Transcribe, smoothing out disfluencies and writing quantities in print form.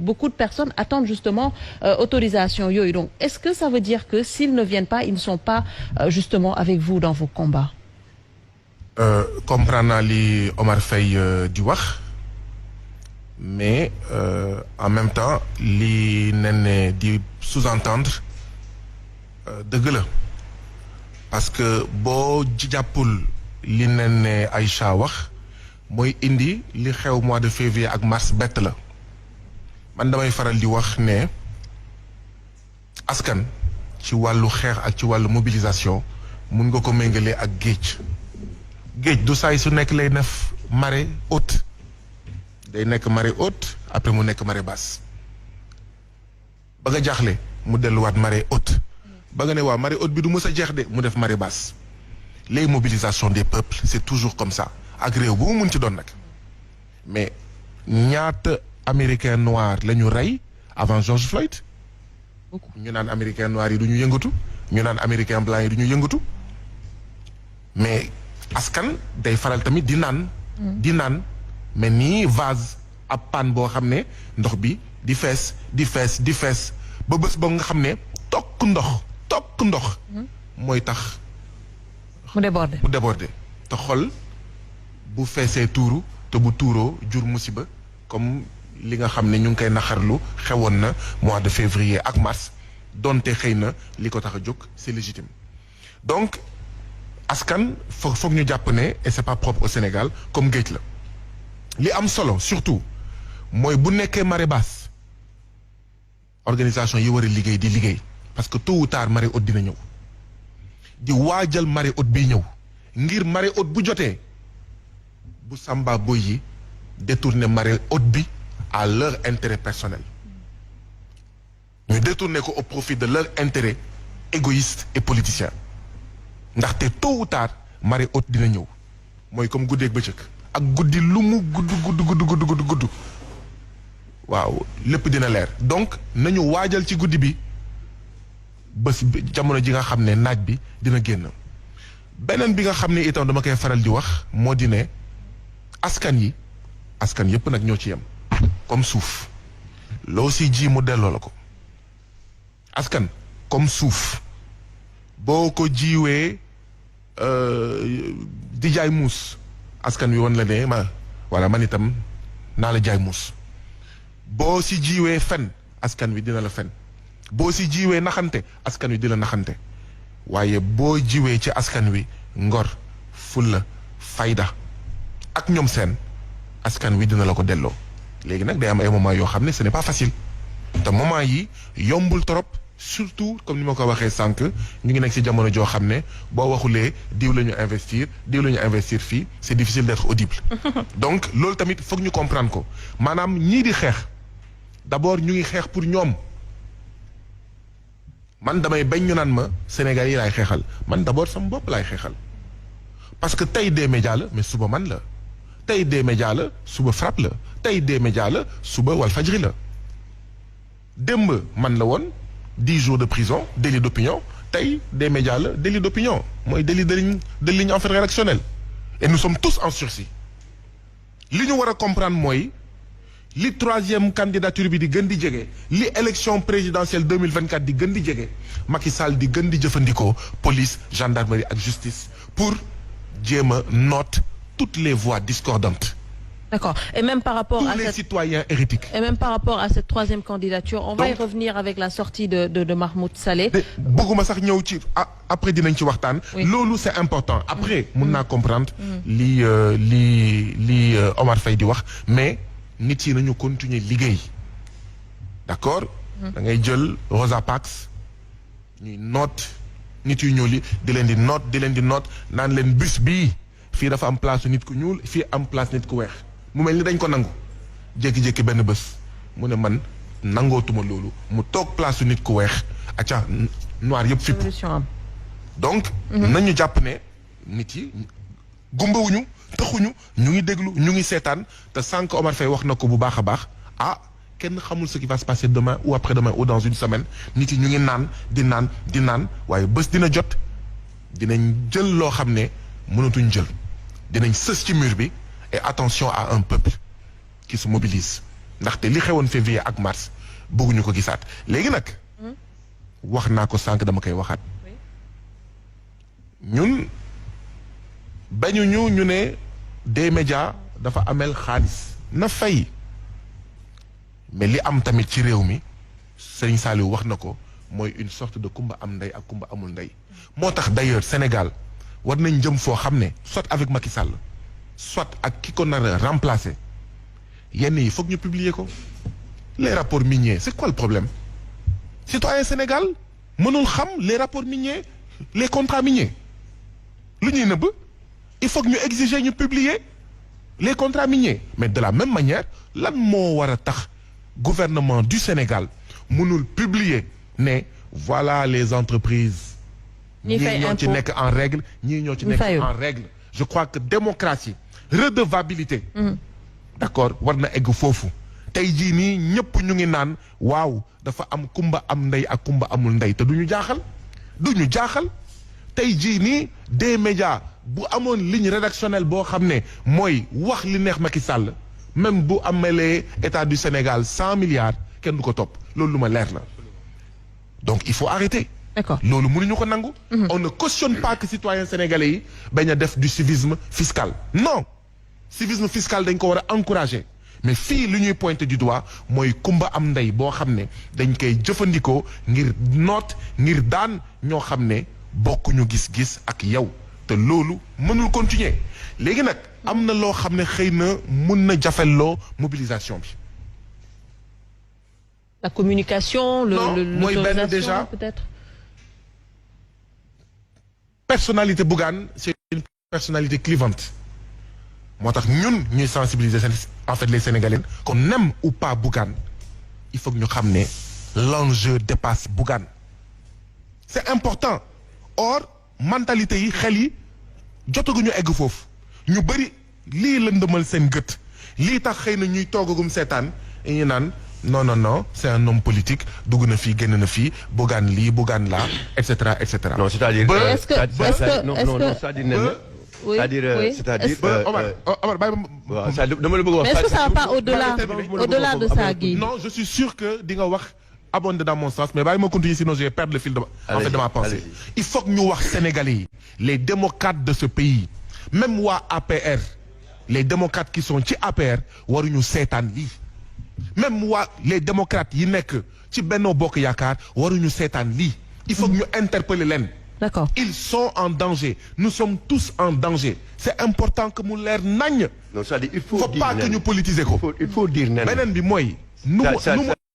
beaucoup de personnes attendent justement autorisation yooyu. Donc est-ce que ça veut dire que s'ils ne viennent pas, ils ne sont pas justement avec vous dans vos combats? Comprendre naa li Omar Faye di wax mais en même temps li nen di sous-entendre dëgg la parce que boo jàppul li nen Aïcha wax mooy indi li xew mois de février ak mars bett la man damay faral di wax ne askan ci wàllu xeex ak ci wàllu mobilisation mun nga ko méngalee ak géej du saay su nekk lay def marée haute day nekk marée haute après mu nekk marée basse ba nga jaaxle mu delluwaat marée haute ba nga ne waaw marée haute bi du mës a jeex de mu def marée basse les mobilisations des peuples c'est toujours comme ça ak réew bu mu mun ci doon nag mais ñaata américain noir la ñu rey avant George Floyd ñu naan américain noir yi du ñu yëngatu ñu naan américain blanc yi du ñu yëngatu mais askan day faral tamit di naan mais nii vase ab panne boo xam ne ndox bi di fees ba bés ba nga xam ne tokk ndox mooy tax mu déborder te xol bu feesee tuuru te bu tuuroo jur musiba comme li nga xam ne ñu ngi koy naxarlu xewoon na mois de février ak mars donte xëy na li ko tax a jóg c'est légitime donc askan foog ñu jàpp ne et c'est pas propre au Sénégal comme géej la li am solo surtout mooy bu nekkee marée basse organisation yi war a liggéey di liggéey parce que tôt ou tard marée haute dina ñëw di waajal marée haute bi ñëw ngir marée haute bu jotee bu samba boy yi détourner marée haute bi à leur intérêt personnel ñu détourner ko au profit de leur intérêt égoïste et politicien ndaxte tôt ou tard marée haute dina ñëw mooy comme guddeeg bëccëg ak guddi lu mu gudd waaw lépp dina leer donc nañu waajal ci guddi bi bés jamono ji nga xam ne naaj bi dina génn beneen bi nga xam ne itam dama koy faral di wax moo di ne askan yépp nag ñoo ci yem comme suuf loo si ji mu delloo la ko askan comme suuf boo ko jiwee di jaay muus askan wi woon la ne man itam naa la jaay muus boo si jiwee fen askan wi dina la fen boo si jiwee naxante askan wi dina naxante waaye boo jiwee ci askan wi ngor fulla fayda ak ñoom seen askan wi dina la ko delloo léegi nag day am ay moment yoo xam ne ce n'est pas facile te moment yi yombul trop surtout comme ni ma ko waxee sànq ñu ngi nekk ci jamono joo xam ne boo waxulee diw la ñu investir fii c'est difficile d'être audible donc loolu tamit foog ñu comprendre ko maanaam ñii di xeex d'abord ñu ngi xeex pour ñoom man damay bañ ñu naan ma Sénégal yi laay xeexal man d'abord sama bopp laay xeexal parce que tey des médias la mais suba man la tey des médias la suba frappe la tey des médias la suba Walfadjri la démb man la woon 10 jours de prison délit d'opinion tey des médias la délit d'opinion mooy délit de ligne en fait rédactionnelle et nous sommes tous en sursis li ñu war a comprendre mooy li troisième candidature bi di gën di jege li élection présidentielle 2024 di gën di jege Macky Sall di gën di jëfandikoo police gendarmerie ak justice pour jéem a noot toutes les voix discordantes. D'accord. Et même par rapport tous à les cette... citoyens hérétiques. Et même par rapport à cette troisième candidature, on va y revenir avec la sortie de Mahmoud Saleh. bëgguma sax ñëw ci après dinañ ci waxtaan. loolu c'est important après mun naa comprendre. li Omar Faye di wax mais nit yi nañu continuer liggéey d'accord. da ngay jël Rosa Parks ñuy noot nit yu ñuul yi di leen di noot naan leen bus bii fii dafa am place nit ku ñuul fii am place nit ku weex. mu mel ni dañ ko nangu jékki-jékki benn bés mu ne man nangootuma loolu mu toog place su nit ku weex acca noir yëpp fipp donc nañu jàpp ne nit yi gumbawuñu taxuñu ñu ngi déglu ñu ngi seetaan te sànq Omar Faye wax na ko bu baax a baax kenn xamul ce qui va se passer demain ou après-demain ou dans une semaine nit yi ñu ngi naan di naan waaye bés dina jot dinañ jël loo xam ne mënatuñ jël dinañ sës ci mur bi. Et attention à un peuple qui se mobilise ndaxte li xewoon février ak mars bëgguñu ko gisaat léegi nag wax naa ko sànq dama koy waxaat ñun bañuñu ñu ne des médias dafa amel xaalis na fay mais li am tamit ci réew mi Serigne Saliou wax na ko mooy une sorte de kumba am ndey ak kumba amul ndey moo tax d'ailleurs Sénégal war nañ jëm foo xam ne soit avec Macky Sall soit ak ki ko nar a remplacer yenn yi foog ñu publier ko les rapports miniers c'est quoi le problème citoyen Sénégal mënul xam les rapports miniers les contrats miniers lu ñuy nëbb il faut que ñu exiger ñu publier les contrats miniers mais de la même manière lan moo war a tax gouvernement du Sénégal mënul publier ne voilà les entreprises ñii ñoo ci nekk en règle ñii ñoo ci nekk en règle je crois que démocratie redevabilité d'accord war na egg foofu tey jii nii ñëpp ñu ngi naan waaw dafa am kumba am ndey ak kumba amul ndey te duñu jaaxal tey jii nii des médias bu amoon ligne rédactionnelle boo xam ne mooy wax li neex Macky Sall même bu amalee état du Sénégal 100 milliards kenn du ko topp loolu lu ma leer la donc il faut arrêter. D'accord. loolu mënuñu ko nangu. On ne cautionne pas que citoyens sénégalais yi bañ a def du civisme fiscal non civisme fiscal dañ ko war a encourager mais fii lu ñuy pointer du doigt mooy kumba am ndey boo xam ne dañ koy jëfandikoo ngir noot ngir daan ñoo xam ne bokkuñu gis-gis ak yow te loolu mënul continuer léegi nag am na loo xam ne xëy na mun na jafelloo mobilisation bi. La communication, mooy benn déjà peut-être. Personnalité Bougane c'est une personnalité clivante moo tax ñun ñuy sensibiliser en fait les Sénégalais qu'on aime ou pas Bougane il faut que ñu xam ne l'enjeu dépasse Bougane c'est important or mentalité yi xel yi jotaguñu egg foofu ñu bëri lii lëndëmal seen gët lii tax xëy na ñuy toogagum seetaan ñu naan non c'est un homme politique dugg na fii génn na fii Bougane lii Bougane là et cetera et cetera. non c'est-à-dire. Omar bàyyi ma. dama la bëgg wax. mais est-ce que ça va pas au-delà de ça Guy. non je suis sûr que di nga wax abondé dans mon sens mais bàyyi ma continuer sinon je vais perdre le fil de ma pensée. il faut que ñu wax Sénégalais yi les démocrates de ce pays même waa APR les démocrates qui sont ci APR waruñu seetaan lii. même waa les démocrates yi nekk ci Benno Bokk Yaakaar waruñu seetaan lii il faut que ñu interpeller leen. D'accord. Ils sont en danger nous sommes tous en danger c'est important que mu leer naññ. non c'est-à-dire il faut pas que ñu politiser ko. il faut dire nen beneen bi mooy. nu mu